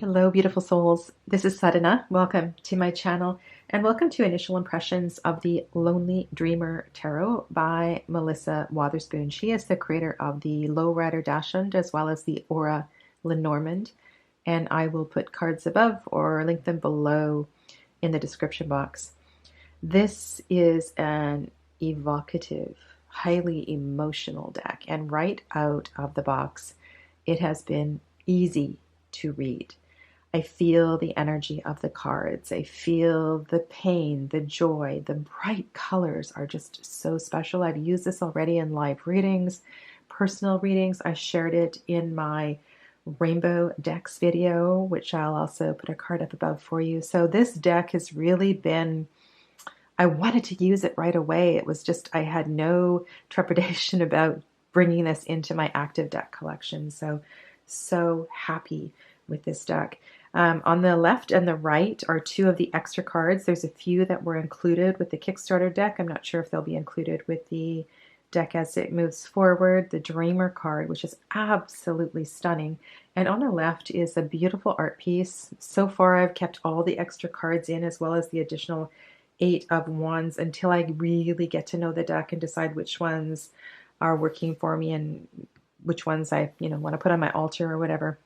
Hello, beautiful souls. This is Sadhana. Welcome to my channel and welcome to Initial Impressions of the Lonely Dreamer Tarot by Melissa Wotherspoon. She is the creator of the Lowrider Dachshund as well as the Aura Lenormand, and I will put cards above or link them below in the description box. This is an evocative, highly emotional deck, and right out of the box, it has been easy to read. I feel the energy of the cards. I feel the pain, the joy. The bright colors are just so special. I've used this already in live readings, personal readings. I shared it in my Rainbow Decks video, which I'll also put a card up above for you. So this deck has really been, I wanted to use it right away. It was just, I had no trepidation about bringing this into my active deck collection. So happy with this deck. On the left and the right are two of the extra cards. There's a few that were included with the Kickstarter deck. I'm not sure if they'll be included with the deck as it moves forward. The Dreamer card, which is absolutely stunning. And on the left is a beautiful art piece. So far, I've kept all the extra cards in as well as the additional 8 of Wands until I really get to know the deck and decide which ones are working for me and which ones I want to put on my altar or whatever.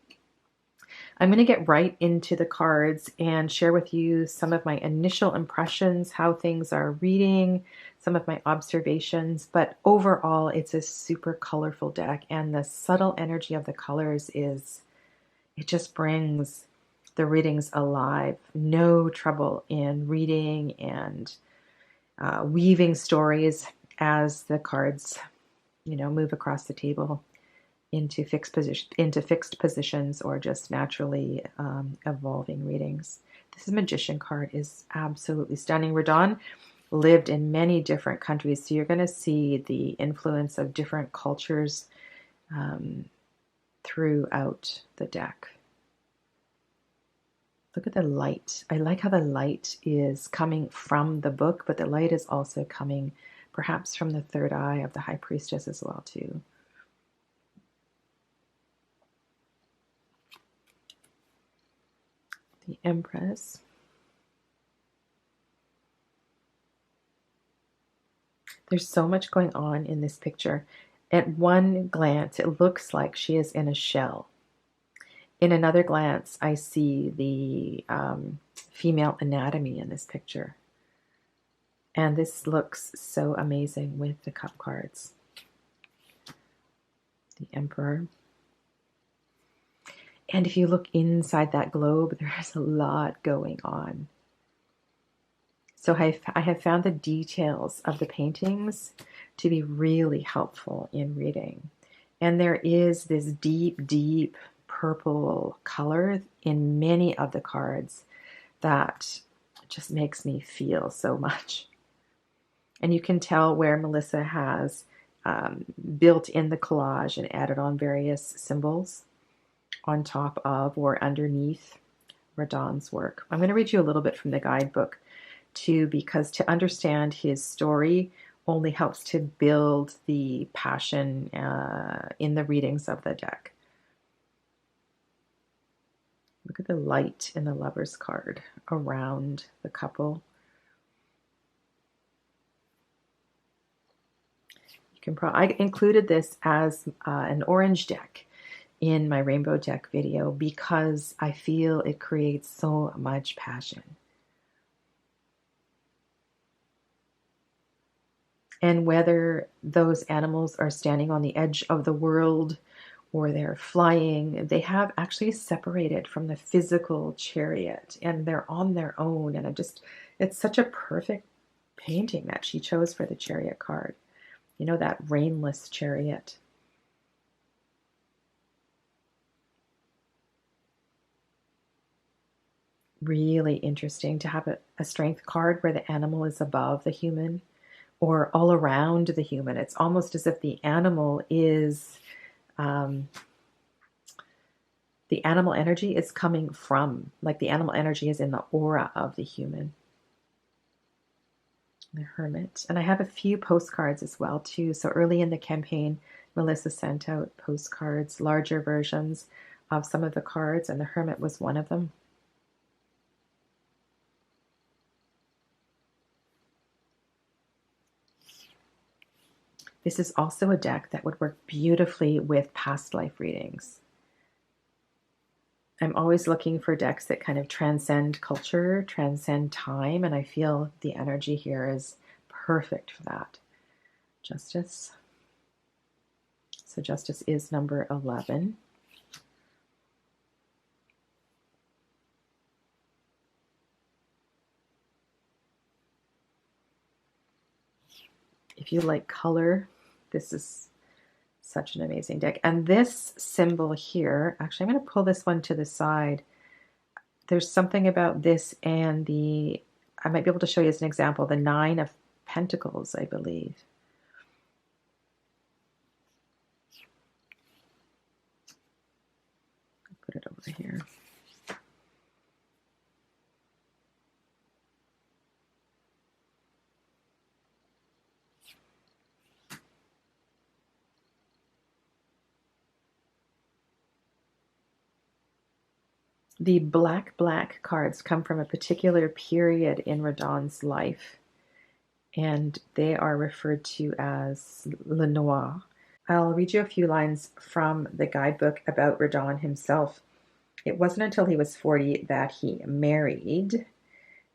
I'm going to get right into the cards and share with you some of my initial impressions, how things are reading, some of my observations, but overall it's a super colorful deck, and the subtle energy of the colors it just brings the readings alive. No trouble in reading and weaving stories as the cards, move across the table into fixed positions or just naturally evolving readings. This Magician card is absolutely stunning. Redon lived in many different countries, so you're going to see the influence of different cultures throughout the deck. Look at the light. I like how the light is coming from the book, but the light is also coming perhaps from the third eye of the High Priestess as well too. The Empress. There's so much going on in this picture. At one glance, it looks like she is in a shell. In another glance, I see the female anatomy in this picture. And this looks so amazing with the cup cards. The Emperor. And if you look inside that globe, there's a lot going on. So I have found the details of the paintings to be really helpful in reading. And there is this deep, deep purple color in many of the cards that just makes me feel so much. And you can tell where Melissa has built in the collage and added on various symbols on top of or underneath Redon's work. I'm going to read you a little bit from the guidebook too, because to understand his story only helps to build the passion in the readings of the deck. Look at the light in the Lover's card around the couple. I included this as an orange deck in my rainbow deck video because I feel it creates so much passion. And whether those animals are standing on the edge of the world or they're flying, they have actually separated from the physical chariot and they're on their own. And it's such a perfect painting that she chose for the chariot card. That rainless chariot. Really interesting to have a strength card where the animal is above the human or all around the human. It's almost as if the animal is, the animal energy is coming from, like the animal energy is in the aura of the human. the Hermit. And I have a few postcards as well too. So early in the campaign, Melissa sent out postcards, larger versions of some of the cards, and the Hermit was one of them. This is also a deck that would work beautifully with past life readings. I'm always looking for decks that kind of transcend culture, transcend time, and I feel the energy here is perfect for that. Justice. So Justice is number 11. If you like color, this is such an amazing deck. And this symbol here, actually, I'm going to pull this one to the side. There's something about this and I might be able to show you as an example, the 9 of Pentacles, I believe. I'll put it over here. The black cards come from a particular period in Redon's life, and they are referred to as Le Noir. I'll read you a few lines from the guidebook about Redon himself. It wasn't until he was 40 that he married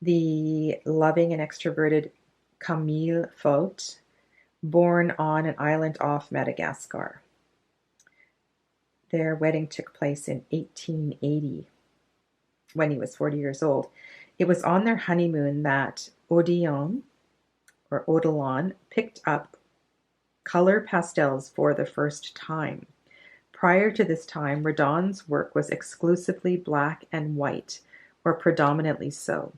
the loving and extroverted Camille Faute, born on an island off Madagascar. Their wedding took place in 1880. When he was 40 years old. It was on their honeymoon that Odilon picked up color pastels for the first time. Prior to this time, Redon's work was exclusively black and white, or predominantly so.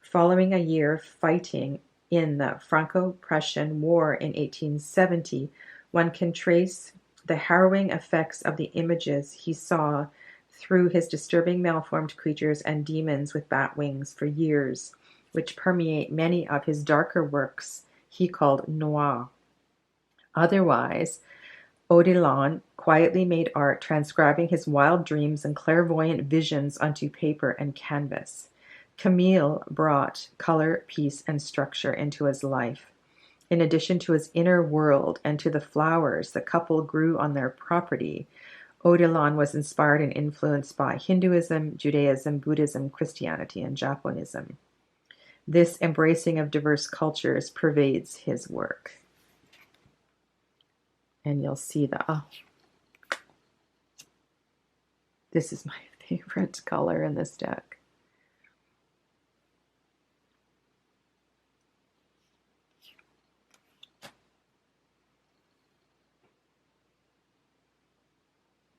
Following a year fighting in the Franco-Prussian War in 1870, one can trace the harrowing effects of the images he saw through his disturbing malformed creatures and demons with bat wings for years, which permeate many of his darker works he called noir. Otherwise, Odilon quietly made art, transcribing his wild dreams and clairvoyant visions onto paper and canvas. Camille brought color, peace, and structure into his life. In addition to his inner world and to the flowers the couple grew on their property, Odilon was inspired and influenced by Hinduism, Judaism, Buddhism, Christianity, and Japonism. This embracing of diverse cultures pervades his work. And you'll see this is my favorite color in this deck.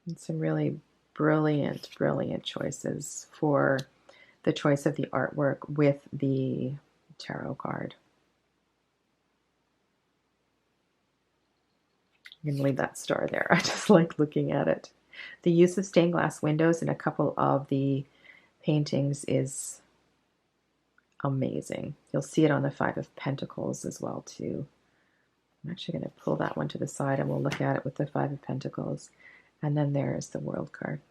And some really brilliant choices for the choice of the artwork with the tarot card. I'm going to leave that star there. I just like looking at it. The use of stained glass windows in a couple of the paintings is amazing. You'll see it on the 5 of Pentacles as well too. I'm actually going to pull that one to the side and we'll look at it with the 5 of Pentacles. And then there's the World card.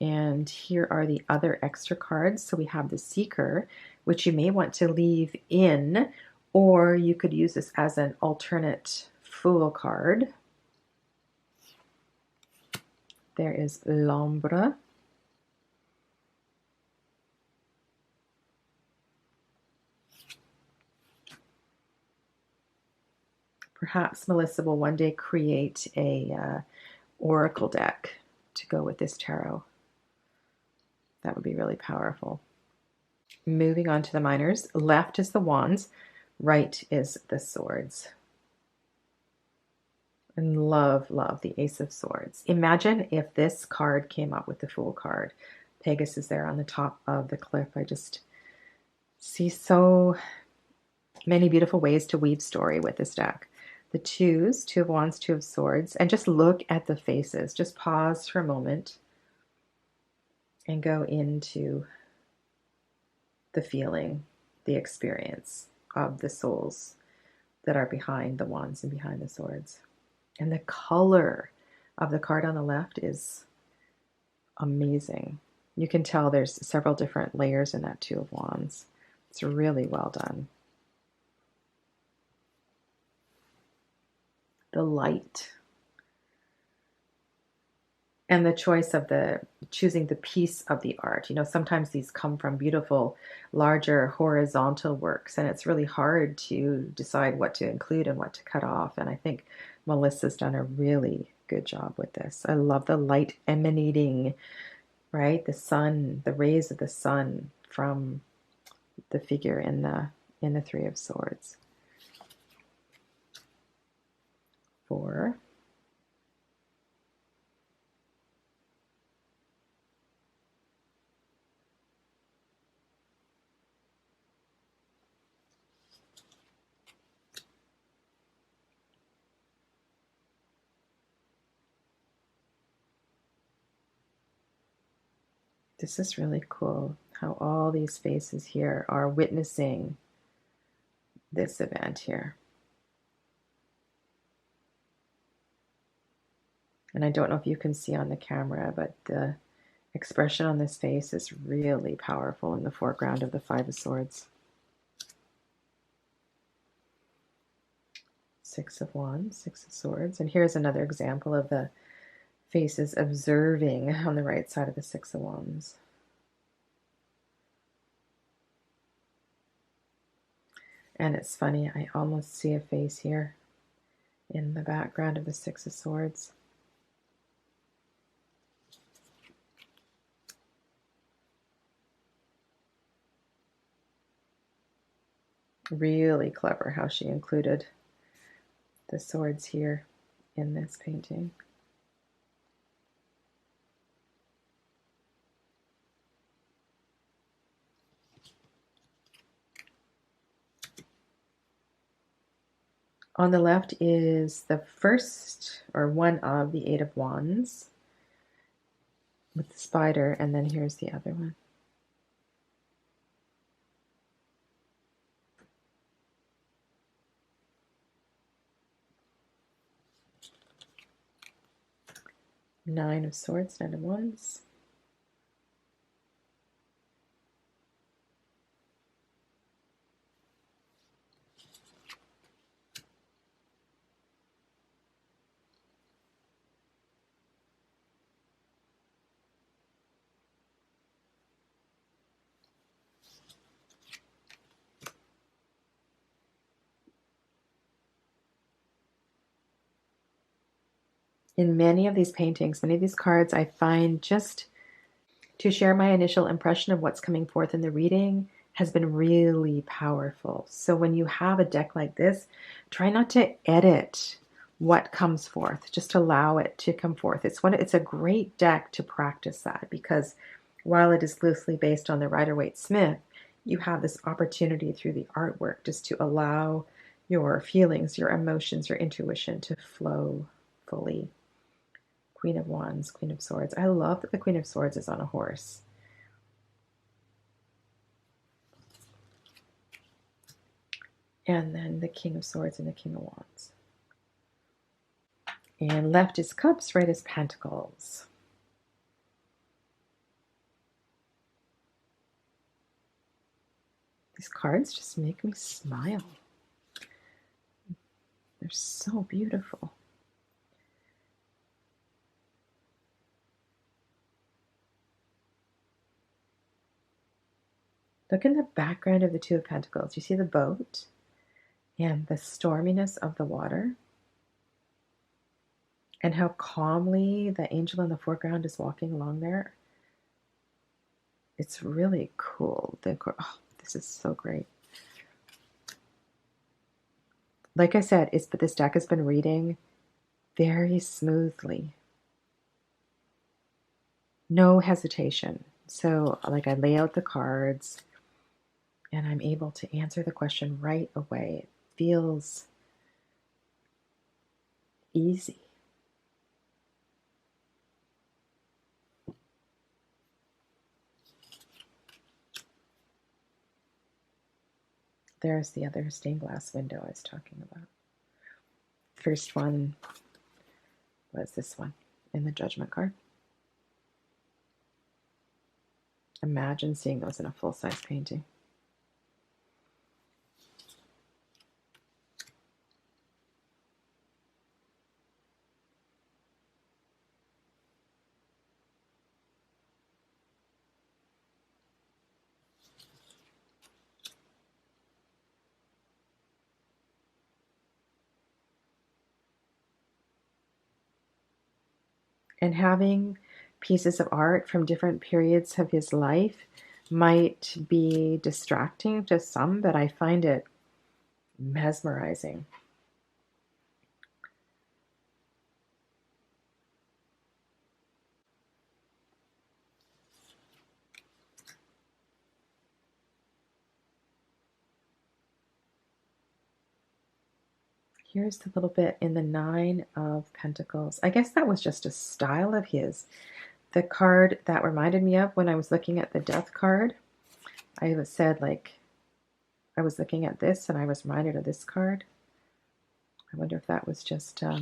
And here are the other extra cards. So we have the Seeker, which you may want to leave in, or you could use this as an alternate Fool card. There is L'Ombre. Perhaps Melissa will one day create a oracle deck to go with this tarot. That would be really powerful. Moving on to the minors. Left is the Wands, right is the Swords. And love the Ace of Swords. Imagine if this card came up with the Fool card. Pegasus there on the top of the cliff. I just see so many beautiful ways to weave story with this deck. The twos, 2 of Wands, 2 of Swords, and just look at the faces. Just pause for a moment and go into the feeling, the experience of the souls that are behind the wands and behind the swords. And the color of the card on the left is amazing. You can tell there's several different layers in that Two of Wands. It's really well done. The light and the choice of choosing the piece of the art. You know, sometimes these come from beautiful, larger horizontal works, and it's really hard to decide what to include and what to cut off. And I think Melissa's done a really good job with this. I love the light emanating, right? The sun, the rays of the sun from the figure in the Three of Swords. 4. This is really cool, how all these faces here are witnessing this event here. And I don't know if you can see on the camera, but the expression on this face is really powerful in the foreground of the Five of Swords. 6 of Wands, 6 of Swords. And here's another example of the faces observing on the right side of the 6 of Wands. And it's funny, I almost see a face here in the background of the 6 of Swords. Really clever how she included the swords here in this painting. On the left is the first, or one of, the 8 of Wands with the spider, and then here's the other one. Nine of Swords, 9 of Wands. In many of these paintings, many of these cards, I find just to share my initial impression of what's coming forth in the reading has been really powerful. So when you have a deck like this, try not to edit what comes forth. Just allow it to come forth. It's a great deck to practice that, because while it is loosely based on the Rider-Waite-Smith, you have this opportunity through the artwork just to allow your feelings, your emotions, your intuition to flow fully. Queen of Wands, Queen of Swords. I love that the Queen of Swords is on a horse. And then the King of Swords and the King of Wands. And left is Cups, right is Pentacles. These cards just make me smile. They're so beautiful. Look in the background of the Two of Pentacles. You see the boat and the storminess of the water, and how calmly the angel in the foreground is walking along there. It's really cool. This is so great. Like I said, but this deck has been reading very smoothly. No hesitation. So like I lay out the cards and I'm able to answer the question right away. It feels easy. There's the other stained glass window I was talking about. First one was this one in the Judgment card. Imagine seeing those in a full-size painting. And having pieces of art from different periods of his life might be distracting to some, but I find it mesmerizing. Here's a little bit in the Nine of Pentacles. I guess that was just a style of his. The card that reminded me of when I was looking at the Death card, I said, like, I was looking at this and I was reminded of this card. I wonder if that was just, yeah,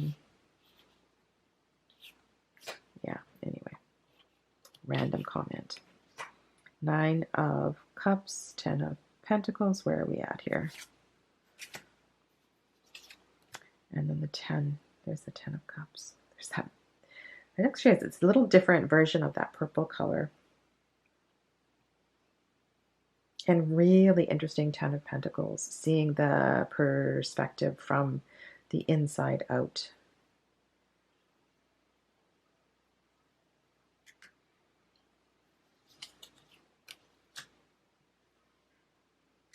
anyway, random comment. Nine of Cups, 10 of Pentacles. Where are we at here? And then the 10, there's the 10 of Cups. There's that. It actually has, it's a little different version of that purple color. And really interesting 10 of Pentacles, seeing the perspective from the inside out.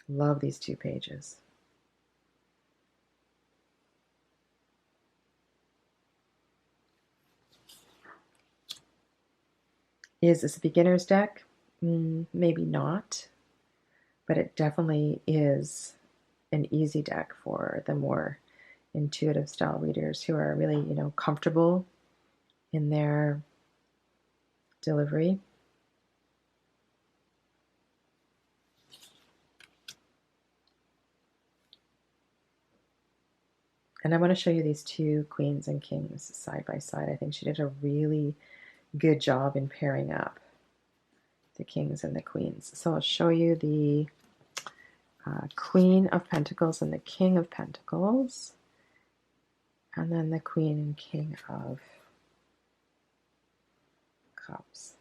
Love these two pages. Is this a beginner's deck? Maybe not, but it definitely is an easy deck for the more intuitive style readers who are really, you know, comfortable in their delivery. And I want to show you these two queens and kings side by side. I think she did a really good job in pairing up the kings and the queens. So I'll show you the Queen of Pentacles and the King of Pentacles, and then the Queen and King of Cups.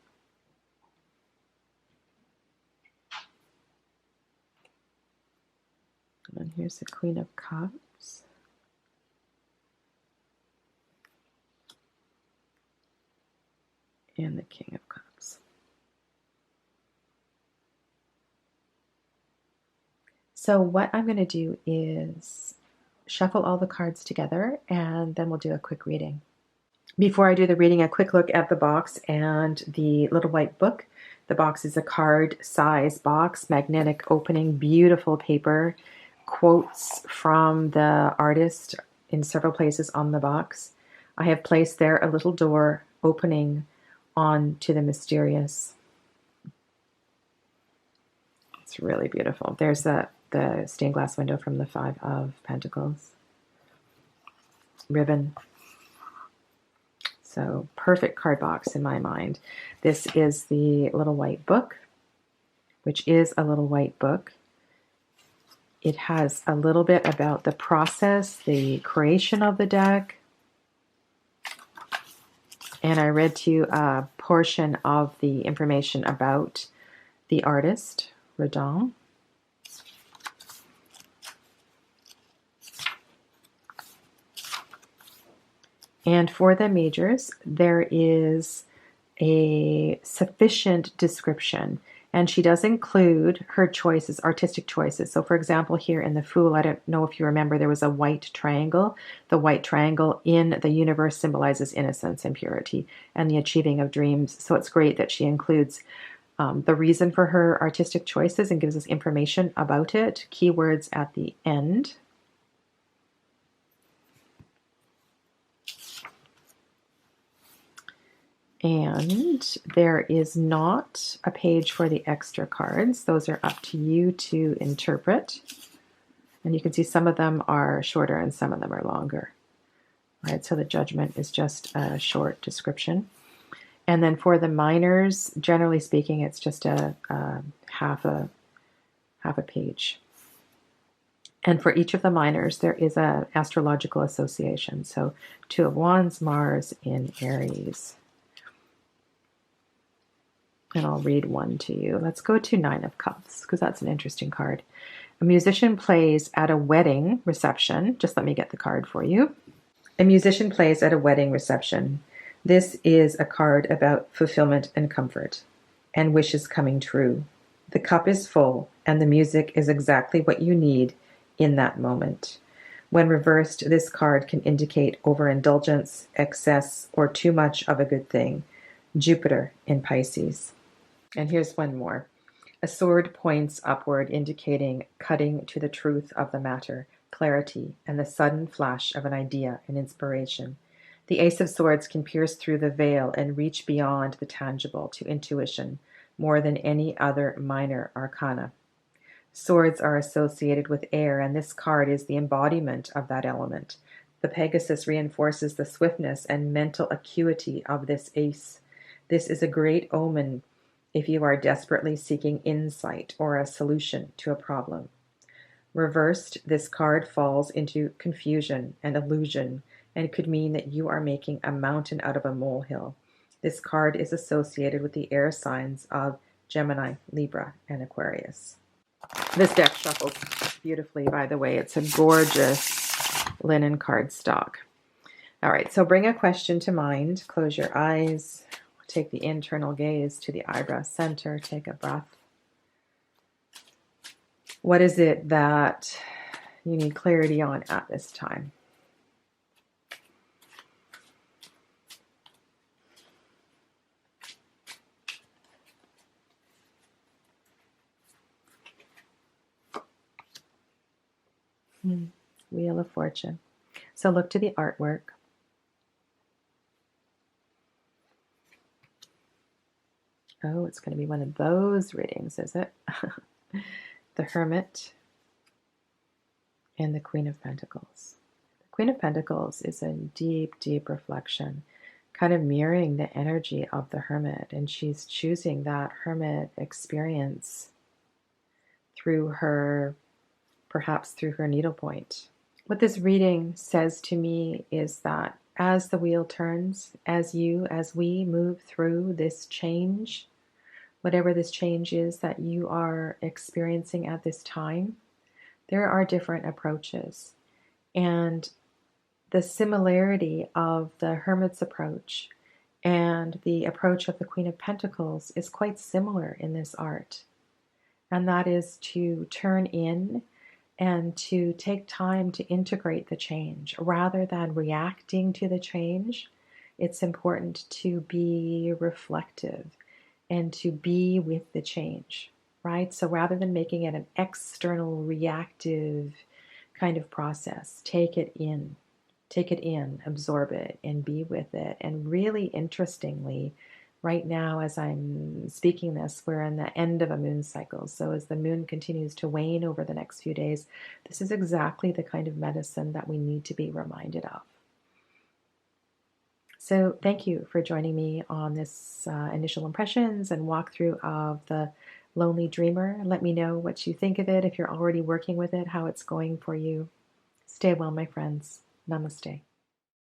And then here's the Queen of Cups. And the King of Cups. So what I'm going to do is shuffle all the cards together and then we'll do a quick reading. Before I do the reading, a quick look at the box and the little white book. The box is a card size box, magnetic opening, beautiful paper, quotes from the artist in several places on the box. I have placed there a little door opening on to the mysterious. It's really beautiful. There's the stained glass window from the Five of Pentacles. Ribbon. So perfect card box in my mind. This is the little white book, which is a little white book. It has a little bit about the process, the creation of the deck. And I read to you a portion of the information about the artist, Redon. And for the majors, there is a sufficient description. And she does include her choices, artistic choices. So for example, here in the Fool, I don't know if you remember, there was a white triangle. The white triangle in the universe symbolizes innocence and purity and the achieving of dreams. So it's great that she includes the reason for her artistic choices and gives us information about it, keywords at the end. And there is not a page for the extra cards. Those are up to you to interpret. And you can see some of them are shorter and some of them are longer. Right, so the Judgment is just a short description. And then for the minors, generally speaking, it's just a half a page. And for each of the minors, there is an astrological association. So Two of Wands, Mars in Aries. And I'll read one to you. Let's go to Nine of Cups, because that's an interesting card. A musician plays at a wedding reception. Just let me get the card for you. A musician plays at a wedding reception. This is a card about fulfillment and comfort, and wishes coming true. The cup is full, and the music is exactly what you need in that moment. When reversed, this card can indicate overindulgence, excess, or too much of a good thing. Jupiter in Pisces. And here's one more. A sword points upward, indicating cutting to the truth of the matter, clarity, and the sudden flash of an idea and inspiration. The Ace of Swords can pierce through the veil and reach beyond the tangible to intuition more than any other minor arcana. Swords are associated with air, and this card is the embodiment of that element. The Pegasus reinforces the swiftness and mental acuity of this ace. This is a great omen if you are desperately seeking insight or a solution to a problem. Reversed, this card falls into confusion and illusion and could mean that you are making a mountain out of a molehill. This card is associated with the air signs of Gemini, Libra, and Aquarius. This deck shuffles beautifully, by the way. It's a gorgeous linen cardstock. All right, so bring a question to mind. Close your eyes. Take the internal gaze to the eyebrow center. Take a breath. What is it that you need clarity on at this time? Wheel of Fortune. So look to the artwork. Oh, it's going to be one of those readings, is it? The Hermit and the Queen of Pentacles. The Queen of Pentacles is a deep, deep reflection, kind of mirroring the energy of the Hermit, and she's choosing that Hermit experience through her, perhaps through her needlepoint. What this reading says to me is that as the wheel turns, as we move through this change, whatever this change is that you are experiencing at this time, there are different approaches. And the similarity of the Hermit's approach and the approach of the Queen of Pentacles is quite similar in this art. And that is to turn in and to take time to integrate the change. Rather than reacting to the change, it's important to be reflective and to be with the change, right? So rather than making it an external reactive kind of process, take it in, absorb it, and be with it. And really interestingly, right now as I'm speaking this, we're in the end of a moon cycle. So as the moon continues to wane over the next few days, this is exactly the kind of medicine that we need to be reminded of. So thank you for joining me on this initial impressions and walkthrough of the Lonely Dreamer. Let me know what you think of it, if you're already working with it, how it's going for you. Stay well, my friends. Namaste.